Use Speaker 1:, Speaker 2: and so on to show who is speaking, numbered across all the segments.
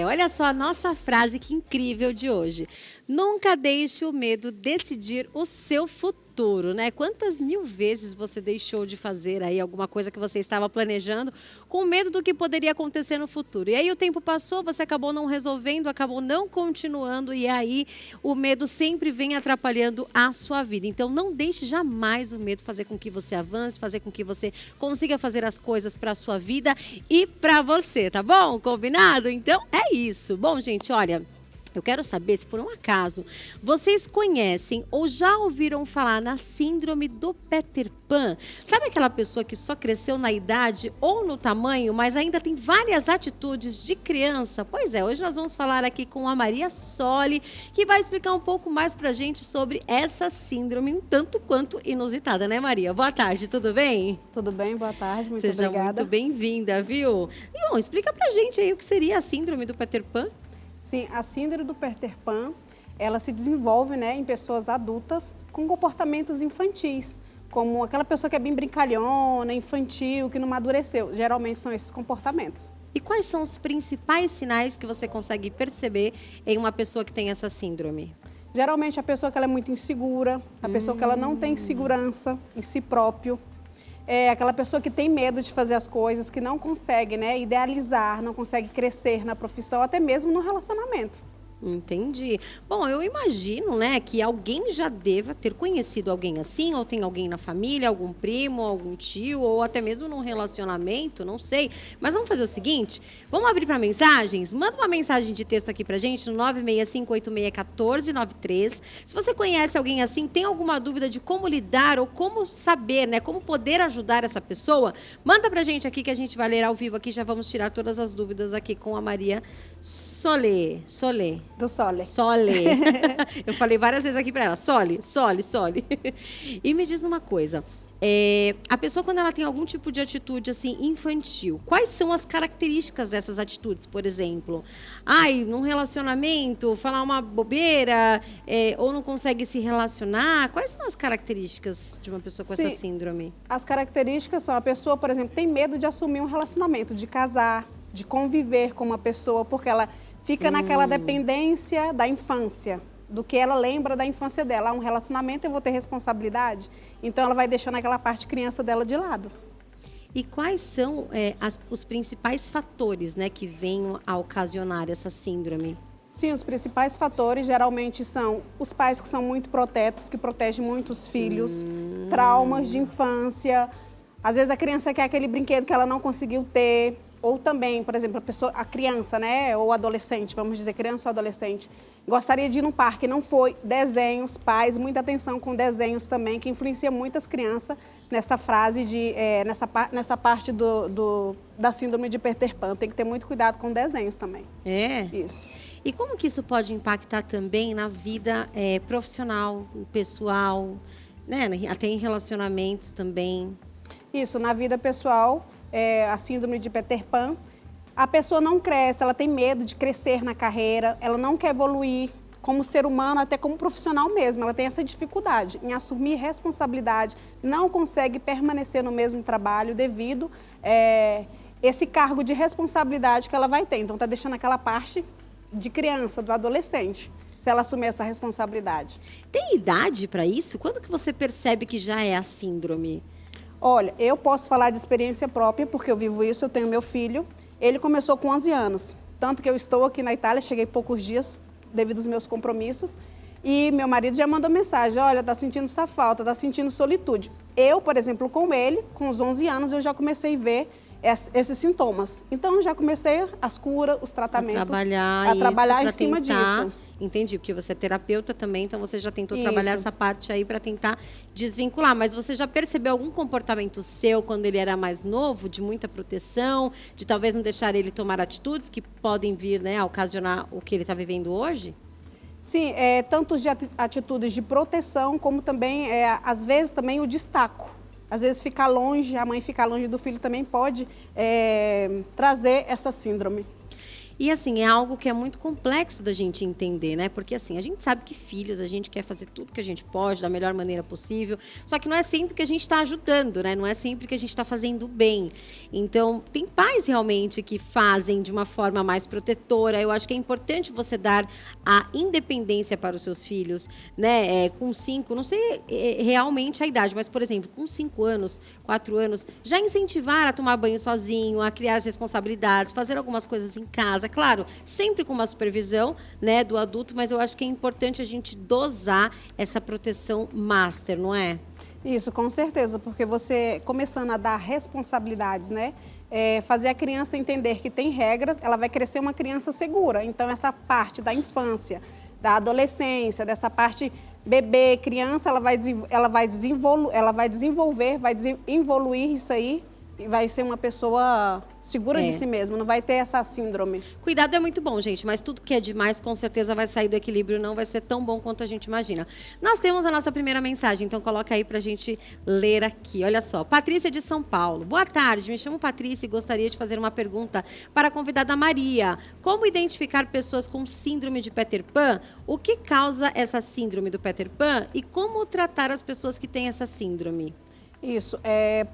Speaker 1: Olha só a nossa frase que incrível de hoje. Nunca deixe o medo decidir o seu futuro, né? Quantas mil vezes você deixou de fazer aí alguma coisa que você estava planejando com medo do que poderia acontecer no futuro? E aí o tempo passou, você acabou não resolvendo, acabou não continuando e aí o medo sempre vem atrapalhando a sua vida. Então não deixe jamais o medo fazer com que você avance, fazer com que você consiga fazer as coisas para a sua vida e para você, tá bom? Combinado? Então é isso. Bom, gente, olha, eu quero saber se por um acaso vocês conhecem ou já ouviram falar na síndrome do Peter Pan. Sabe aquela pessoa que só cresceu na idade ou no tamanho, mas ainda tem várias atitudes de criança? Pois é, hoje nós vamos falar aqui com a Maria Soli, que vai explicar um pouco mais pra gente sobre essa síndrome um tanto quanto inusitada, né, Maria? Boa tarde, tudo bem?
Speaker 2: Tudo bem, boa tarde, muito
Speaker 1: Seja
Speaker 2: obrigada.
Speaker 1: muito bem-vinda, viu? E, bom, explica pra gente aí o que seria a síndrome do Peter Pan.
Speaker 2: Sim, a síndrome do Peter Pan, ela se desenvolve, né, em pessoas adultas com comportamentos infantis, como aquela pessoa que é bem brincalhona, infantil, que não amadureceu. Geralmente são esses comportamentos.
Speaker 1: E quais são os principais sinais que você consegue perceber em uma pessoa que tem essa síndrome?
Speaker 2: Geralmente a pessoa que ela é muito insegura, a pessoa que ela não tem segurança em si próprio, é aquela pessoa que tem medo de fazer as coisas, que não consegue, né, idealizar, não consegue crescer na profissão, até mesmo no relacionamento.
Speaker 1: Entendi. Bom, eu imagino, né, que alguém já deva ter conhecido alguém assim, ou tem alguém na família, algum primo, algum tio, ou até mesmo num relacionamento, não sei. Mas vamos fazer o seguinte, vamos abrir para mensagens? Manda uma mensagem de texto aqui pra gente no 965861493. Se você conhece alguém assim, tem alguma dúvida de como lidar ou como saber, né, como poder ajudar essa pessoa, manda pra gente aqui que a gente vai ler ao vivo aqui, já vamos tirar todas as dúvidas aqui com a Maria Soli.
Speaker 2: Do Sole.
Speaker 1: Sole. Eu falei várias vezes aqui para ela, Sole. E me diz uma coisa, a pessoa quando ela tem algum tipo de atitude assim infantil, quais são as características dessas atitudes, por exemplo? Num relacionamento, falar uma bobeira, ou não consegue se relacionar, quais são as características de uma pessoa com essa síndrome?
Speaker 2: As características são, a pessoa, por exemplo, tem medo de assumir um relacionamento, de casar, de conviver com uma pessoa, porque ela fica naquela dependência da infância, do que ela lembra da infância dela. Um relacionamento, eu vou ter responsabilidade, então ela vai deixando aquela parte criança dela de lado.
Speaker 1: E quais são os principais fatores, né, que vêm a ocasionar essa síndrome?
Speaker 2: Sim, os principais fatores geralmente são os pais que são muito protetos, que protegem muito os filhos, traumas de infância. Às vezes a criança quer aquele brinquedo que ela não conseguiu ter, ou também, por exemplo, a criança, né, ou adolescente, vamos dizer, criança ou adolescente, gostaria de ir num parque, não foi, desenhos, pais, muita atenção com desenhos também, que influencia muitas crianças nessa frase, nessa parte da síndrome de Peter Pan. Tem que ter muito cuidado com desenhos também. Isso.
Speaker 1: E como que isso pode impactar também na vida profissional, pessoal, né, até em relacionamentos também?
Speaker 2: Isso, na vida pessoal, a síndrome de Peter Pan, a pessoa não cresce, ela tem medo de crescer na carreira, ela não quer evoluir como ser humano, até como profissional mesmo, ela tem essa dificuldade em assumir responsabilidade, não consegue permanecer no mesmo trabalho devido esse cargo de responsabilidade que ela vai ter. Então, está deixando aquela parte de criança, do adolescente, se ela assumir essa responsabilidade.
Speaker 1: Tem idade para isso? Quando que você percebe que já é a síndrome?
Speaker 2: Olha, eu posso falar de experiência própria, porque eu vivo isso, eu tenho meu filho. Ele começou com 11 anos, tanto que eu estou aqui na Itália, cheguei poucos dias devido aos meus compromissos. E meu marido já mandou mensagem, olha, tá sentindo essa falta, tá sentindo solitude. Eu, por exemplo, com ele, com os 11 anos, eu já comecei a ver esses sintomas. Então, já comecei as curas, os tratamentos, a trabalhar em cima disso.
Speaker 1: Entendi, porque você é terapeuta também, então você já tentou trabalhar essa parte aí para tentar desvincular. Mas você já percebeu algum comportamento seu quando ele era mais novo, de muita proteção, de talvez não deixar ele tomar atitudes que podem vir, né, a ocasionar o que ele está vivendo hoje?
Speaker 2: Sim, tanto de atitudes de proteção, como também, às vezes, também o destaco. Às vezes ficar longe, a mãe ficar longe do filho também pode trazer essa síndrome.
Speaker 1: E assim, é algo que é muito complexo da gente entender, né? Porque assim, a gente sabe que filhos, a gente quer fazer tudo que a gente pode, da melhor maneira possível, só que não é sempre que a gente está ajudando, né? Não é sempre que a gente está fazendo bem. Então, tem pais realmente que fazem de uma forma mais protetora. Eu acho que é importante você dar a independência para os seus filhos, né? Com 5, não sei realmente a idade, mas, por exemplo, com 5 anos, 4 anos, já incentivar a tomar banho sozinho, a criar as responsabilidades, fazer algumas coisas em casa, claro, sempre com uma supervisão, né, do adulto, mas eu acho que é importante a gente dosar essa proteção master, não é?
Speaker 2: Isso, com certeza, porque você começando a dar responsabilidades, né? Fazer a criança entender que tem regras, ela vai crescer uma criança segura. Então, essa parte da infância, da adolescência, dessa parte bebê, criança, ela vai desenvolver, vai evoluir isso aí e vai ser uma pessoa segura de si mesma, não vai ter essa síndrome.
Speaker 1: Cuidado é muito bom, gente, mas tudo que é demais com certeza vai sair do equilíbrio, não vai ser tão bom quanto a gente imagina. Nós temos a nossa primeira mensagem, então coloca aí pra gente ler aqui. Olha só, Patrícia de São Paulo. Boa tarde, me chamo Patrícia e gostaria de fazer uma pergunta para a convidada Maria. Como identificar pessoas com síndrome de Peter Pan? O que causa essa síndrome do Peter Pan e como tratar as pessoas que têm essa síndrome?
Speaker 2: Isso,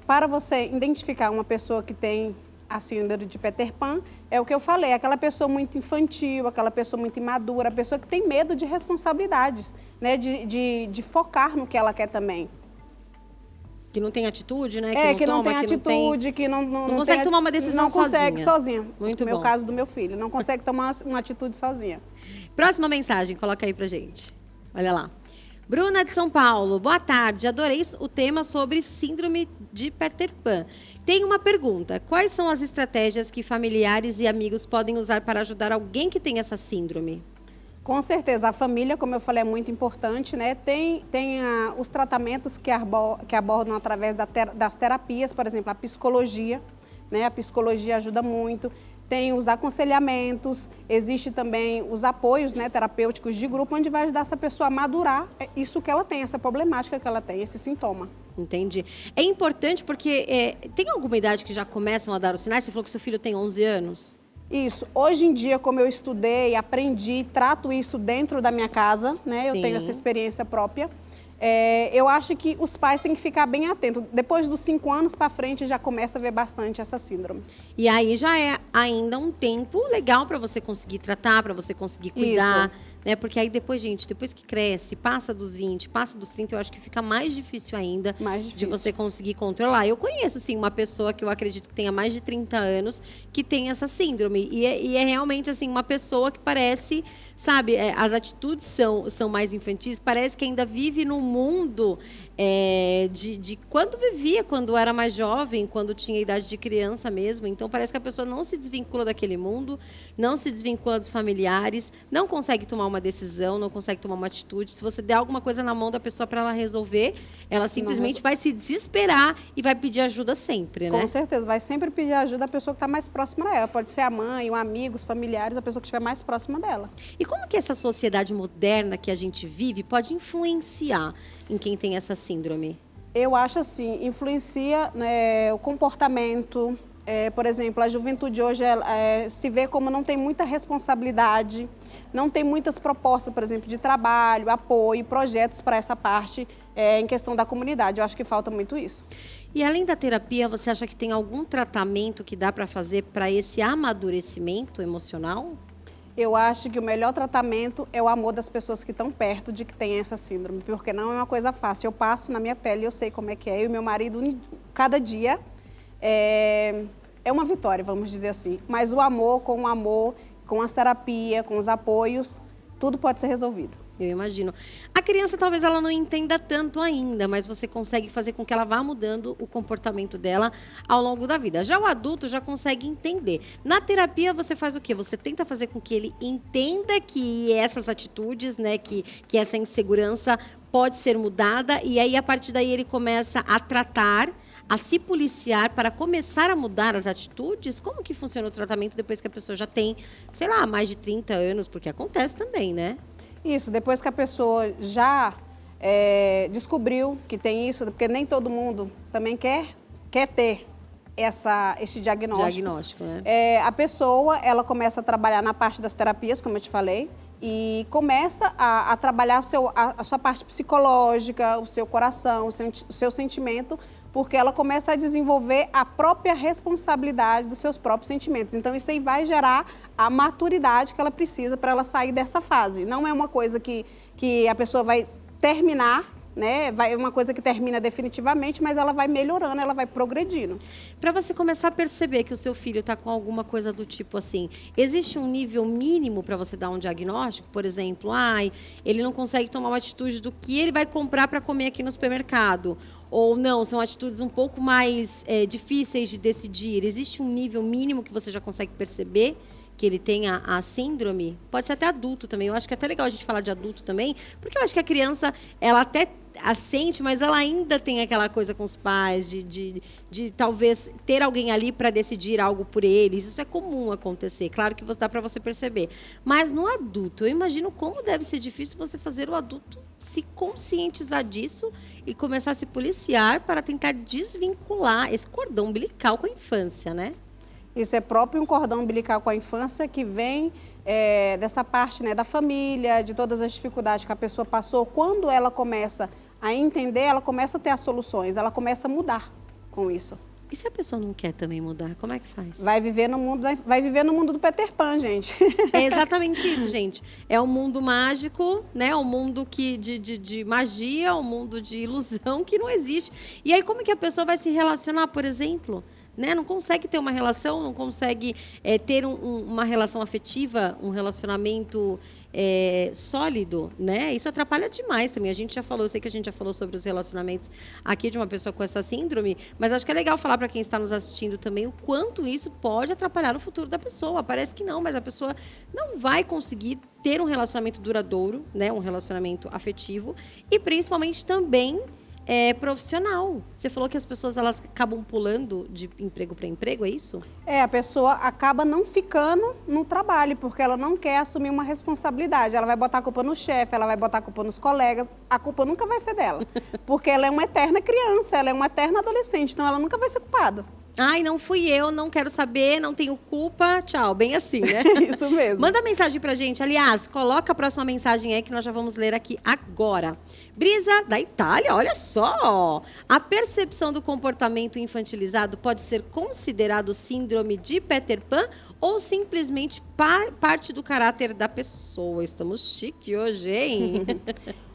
Speaker 2: para você identificar uma pessoa que tem a síndrome de Peter Pan, é o que eu falei, aquela pessoa muito infantil, aquela pessoa muito imadura, a pessoa que tem medo de responsabilidades, né, de focar no que ela quer também.
Speaker 1: Que não tem atitude, né?
Speaker 2: Que não tem atitude, que não
Speaker 1: consegue tomar uma decisão sozinha.
Speaker 2: Não consegue sozinha.
Speaker 1: Muito bom.
Speaker 2: No meu caso do meu filho, não consegue tomar uma atitude sozinha.
Speaker 1: Próxima mensagem, coloca aí pra gente. Olha lá. Bruna de São Paulo, boa tarde. Adorei o tema sobre síndrome de Peter Pan. Tenho uma pergunta. Quais são as estratégias que familiares e amigos podem usar para ajudar alguém que tem essa síndrome?
Speaker 2: Com certeza, a família, como eu falei, é muito importante, né? Tem os tratamentos que abordam através das terapias, por exemplo, a psicologia, né? A psicologia ajuda muito. Tem os aconselhamentos, existe também os apoios, né, terapêuticos de grupo, onde vai ajudar essa pessoa a madurar isso que ela tem, essa problemática que ela tem, esse sintoma.
Speaker 1: Entendi. É importante porque tem alguma idade que já começam a dar os sinais? Você falou que seu filho tem 11 anos?
Speaker 2: Isso. Hoje em dia, como eu estudei, aprendi, trato isso dentro da minha casa, né? Eu tenho essa experiência própria. Eu acho que os pais têm que ficar bem atentos. Depois dos 5 anos para frente, já começa a ver bastante essa síndrome.
Speaker 1: E aí já é ainda um tempo legal para você conseguir tratar, para você conseguir cuidar. Isso. Né? Porque aí depois, gente, depois que cresce, passa dos 20, passa dos 30, eu acho que fica mais difícil ainda de você conseguir controlar. Eu conheço, sim, uma pessoa que eu acredito que tenha mais de 30 anos que tem essa síndrome. E é realmente, assim, uma pessoa que parece, sabe, as atitudes são mais infantis, parece que ainda vive num mundo de quando vivia, quando era mais jovem, quando tinha idade de criança mesmo. Então, parece que a pessoa não se desvincula daquele mundo, não se desvincula dos familiares, não consegue tomar uma decisão, não consegue tomar uma atitude. Se você der alguma coisa na mão da pessoa para ela resolver, ela simplesmente vai se desesperar e vai pedir ajuda sempre, né?
Speaker 2: Com certeza, vai sempre pedir ajuda da pessoa que está mais próxima dela. Pode ser a mãe, um amigo, os familiares, a pessoa que estiver mais próxima dela.
Speaker 1: E como que essa sociedade moderna que a gente vive pode influenciar em quem tem essa síndrome?
Speaker 2: Eu acho assim, influencia, né, o comportamento. Por exemplo, a juventude hoje se vê como não tem muita responsabilidade, não tem muitas propostas, por exemplo, de trabalho, apoio, projetos para essa parte em questão da comunidade. Eu acho que falta muito isso.
Speaker 1: E além da terapia, você acha que tem algum tratamento que dá para fazer para esse amadurecimento emocional?
Speaker 2: Eu acho que o melhor tratamento é o amor das pessoas que estão perto de que tem essa síndrome, porque não é uma coisa fácil. Eu passo na minha pele, eu sei como é que é. Eu e meu marido, cada dia, é uma vitória, vamos dizer assim. Mas o amor, com as terapias, com os apoios, tudo pode ser resolvido.
Speaker 1: Eu imagino. A criança talvez ela não entenda tanto ainda, mas você consegue fazer com que ela vá mudando o comportamento dela ao longo da vida. Já o adulto já consegue entender. Na terapia você faz o quê? Você tenta fazer com que ele entenda que essas atitudes, né, que essa insegurança pode ser mudada e aí a partir daí ele começa a tratar, a se policiar para começar a mudar as atitudes? Como que funciona o tratamento depois que a pessoa já tem, sei lá, mais de 30 anos? Porque acontece também, né?
Speaker 2: Isso, depois que a pessoa já descobriu que tem isso, porque nem todo mundo também quer ter, esse diagnóstico.
Speaker 1: Diagnóstico, né?
Speaker 2: A pessoa, ela começa a trabalhar na parte das terapias, como eu te falei, e começa a trabalhar a sua parte psicológica, o seu coração, o seu sentimento, porque ela começa a desenvolver a própria responsabilidade dos seus próprios sentimentos. Então, isso aí vai gerar a maturidade que ela precisa para ela sair dessa fase. Não é uma coisa que a pessoa vai terminar, né? É uma coisa que termina definitivamente, mas ela vai melhorando, ela vai progredindo.
Speaker 1: Para você começar a perceber que o seu filho está com alguma coisa do tipo assim, existe um nível mínimo para você dar um diagnóstico? Por exemplo, ele não consegue tomar uma atitude do que ele vai comprar para comer aqui no supermercado. Ou não, são atitudes um pouco mais difíceis de decidir. Existe um nível mínimo que você já consegue perceber que ele tenha a síndrome? Pode ser até adulto também. Eu acho que é até legal a gente falar de adulto também, porque eu acho que a criança, ela até assente, mas ela ainda tem aquela coisa com os pais de talvez ter alguém ali para decidir algo por eles. Isso é comum acontecer, claro que dá para você perceber. Mas no adulto, eu imagino como deve ser difícil você fazer o adulto se conscientizar disso e começar a se policiar para tentar desvincular esse cordão umbilical com a infância, né?
Speaker 2: Isso é próprio um cordão umbilical com a infância que vem dessa parte, né, da família, de todas as dificuldades que a pessoa passou. Quando ela começa a entender, ela começa a ter as soluções, ela começa a mudar com isso.
Speaker 1: E se a pessoa não quer também mudar, como é que faz?
Speaker 2: Vai viver no mundo do Peter Pan, gente.
Speaker 1: É exatamente isso, gente. É um mundo mágico, né? Um mundo de magia, um mundo de ilusão que não existe. E aí, como que a pessoa vai se relacionar, por exemplo? Né? Não consegue ter uma relação, não consegue ter uma relação afetiva, um relacionamento sólido, né? Isso atrapalha demais também. A gente já falou, eu sei que a gente já falou sobre os relacionamentos aqui de uma pessoa com essa síndrome, mas acho que é legal falar para quem está nos assistindo também o quanto isso pode atrapalhar o futuro da pessoa. Parece que não, mas a pessoa não vai conseguir ter um relacionamento duradouro, né? Um relacionamento afetivo e principalmente também profissional. Você falou que as pessoas elas acabam pulando de emprego para emprego, é isso?
Speaker 2: A pessoa acaba não ficando no trabalho, porque ela não quer assumir uma responsabilidade. Ela vai botar a culpa no chefe, ela vai botar a culpa nos colegas. A culpa nunca vai ser dela, porque ela é uma eterna criança, ela é uma eterna adolescente, então ela nunca vai ser culpada.
Speaker 1: Ai, não fui eu, não quero saber, não tenho culpa, tchau. Bem assim, né?
Speaker 2: Isso mesmo.
Speaker 1: Manda mensagem pra gente. Aliás, coloca a próxima mensagem aí que nós já vamos ler aqui agora. Brisa, da Itália, olha só. A percepção do comportamento infantilizado pode ser considerado síndrome de Peter Pan ou simplesmente parte do caráter da pessoa? Estamos chique hoje, hein?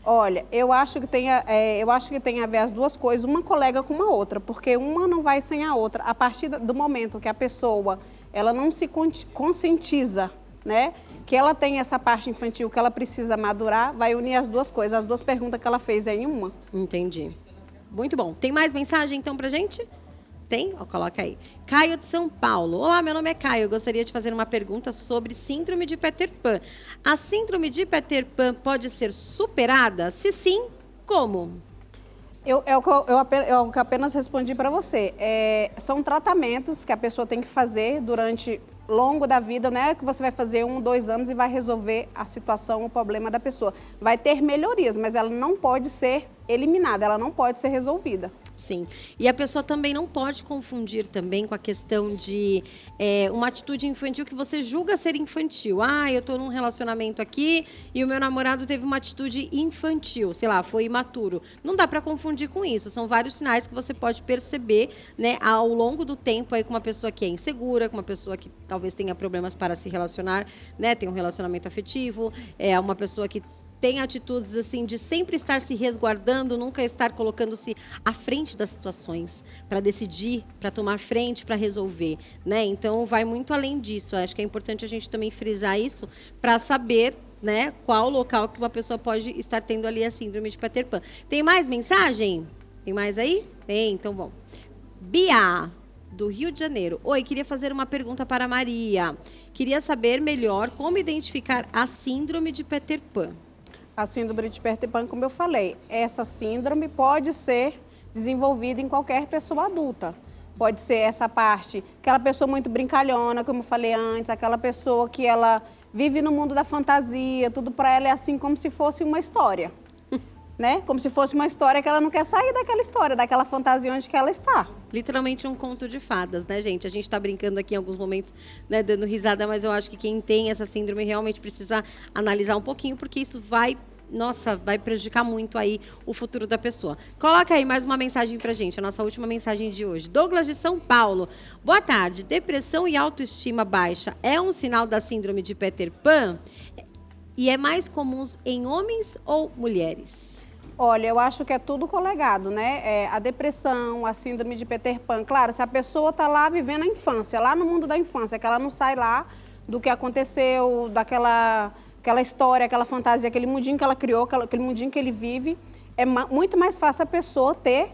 Speaker 2: Olha, eu acho que tem a ver as duas coisas, uma colega com uma outra, porque uma não vai sem a outra. A partir do momento que a pessoa ela não se conscientiza, né, que ela tem essa parte infantil que ela precisa madurar, vai unir as duas coisas, as duas perguntas que ela fez em uma.
Speaker 1: Entendi. Muito bom. Tem mais mensagem então pra gente? Tem? Coloca aí. Caio de São Paulo. Olá, meu nome é Caio. Eu gostaria de fazer uma pergunta sobre síndrome de Peter Pan. A síndrome de Peter Pan pode ser superada? Se sim, como?
Speaker 2: Eu apenas respondi para você. São tratamentos que a pessoa tem que fazer durante longo da vida, não é que você vai fazer 1, 2 anos e vai resolver a situação, o problema da pessoa. Vai ter melhorias, mas ela não pode ser eliminada, ela não pode ser resolvida.
Speaker 1: Sim. E a pessoa também não pode confundir também com a questão de uma atitude infantil que você julga ser infantil. Eu estou num relacionamento aqui e o meu namorado teve uma atitude infantil, sei lá, foi imaturo. Não dá para confundir com isso. São vários sinais que você pode perceber, né, ao longo do tempo aí com uma pessoa que é insegura, com uma pessoa que talvez tenha problemas para se relacionar, né, tem um relacionamento afetivo, uma pessoa que tem atitudes assim de sempre estar se resguardando, nunca estar colocando-se à frente das situações para decidir, para tomar frente, para resolver, né? Então vai muito além disso. Acho que é importante a gente também frisar isso para saber, né, qual local que uma pessoa pode estar tendo ali a síndrome de Peter Pan. Tem mais mensagem? Tem mais aí? Tem, então bom. Bia, do Rio de Janeiro. Oi, queria fazer uma pergunta para a Maria. Queria saber melhor como identificar a síndrome de Peter Pan.
Speaker 2: A síndrome de Peter Pan, como eu falei, essa síndrome pode ser desenvolvida em qualquer pessoa adulta. Pode ser essa parte, aquela pessoa muito brincalhona, como eu falei antes, aquela pessoa que ela vive no mundo da fantasia, tudo para ela é assim como se fosse uma história. né? Como se fosse uma história que ela não quer sair daquela história, daquela fantasia onde que ela está.
Speaker 1: Literalmente um conto de fadas, né, gente? A gente tá brincando aqui em alguns momentos, né, dando risada, mas eu acho que quem tem essa síndrome realmente precisa analisar um pouquinho, porque isso vai prejudicar muito aí o futuro da pessoa. Coloca aí mais uma mensagem pra gente, a nossa última mensagem de hoje. Douglas de São Paulo. Boa tarde. Depressão e autoestima baixa é um sinal da síndrome de Peter Pan? E é mais comuns em homens ou mulheres?
Speaker 2: Olha, eu acho que é tudo colegado, né? A depressão, a síndrome de Peter Pan. Claro, se a pessoa tá lá vivendo a infância, lá no mundo da infância, que ela não sai lá do que aconteceu, aquela história, aquela fantasia, aquele mundinho que ela criou, aquele mundinho que ele vive, é muito mais fácil a pessoa ter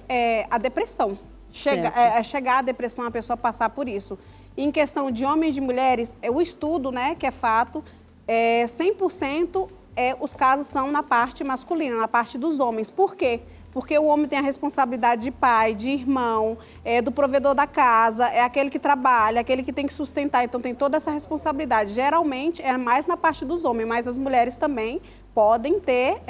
Speaker 2: a depressão. Chegar à depressão, a pessoa passar por isso. E em questão de homens e de mulheres, o estudo, né, que é fato, 100% os casos são na parte masculina, na parte dos homens. Por quê? Porque o homem tem a responsabilidade de pai, de irmão, do provedor da casa, é aquele que trabalha, aquele que tem que sustentar. Então, tem toda essa responsabilidade. Geralmente, é mais na parte dos homens, mas as mulheres também podem ter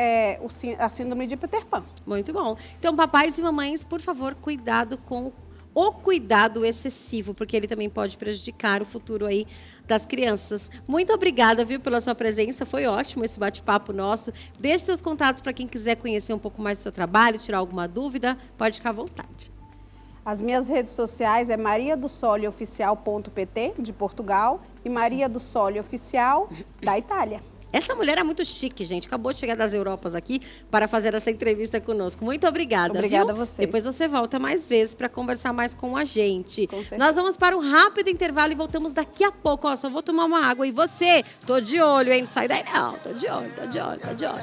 Speaker 2: a síndrome de Peter Pan.
Speaker 1: Muito bom. Então, papais e mamães, por favor, cuidado com o cuidado excessivo, porque ele também pode prejudicar o futuro aí das crianças. Muito obrigada, viu, pela sua presença. Foi ótimo esse bate-papo nosso. Deixe seus contatos para quem quiser conhecer um pouco mais do seu trabalho, tirar alguma dúvida, pode ficar à vontade.
Speaker 2: As minhas redes sociais é mariadosolioficial.pt, de Portugal, e Maria do Sole Oficial, da Itália.
Speaker 1: Essa mulher é muito chique, gente. Acabou de chegar das Europas aqui para fazer essa entrevista conosco. Muito obrigada,
Speaker 2: Obrigada
Speaker 1: viu?
Speaker 2: a vocês.
Speaker 1: Depois você volta mais vezes para conversar mais com a gente.
Speaker 2: Com certeza.
Speaker 1: Nós vamos para um rápido intervalo e voltamos daqui a pouco. Ó, só vou tomar uma água. E você? Tô de olho, hein? Não sai daí não. Tô de olho, tô de olho, tô de olho.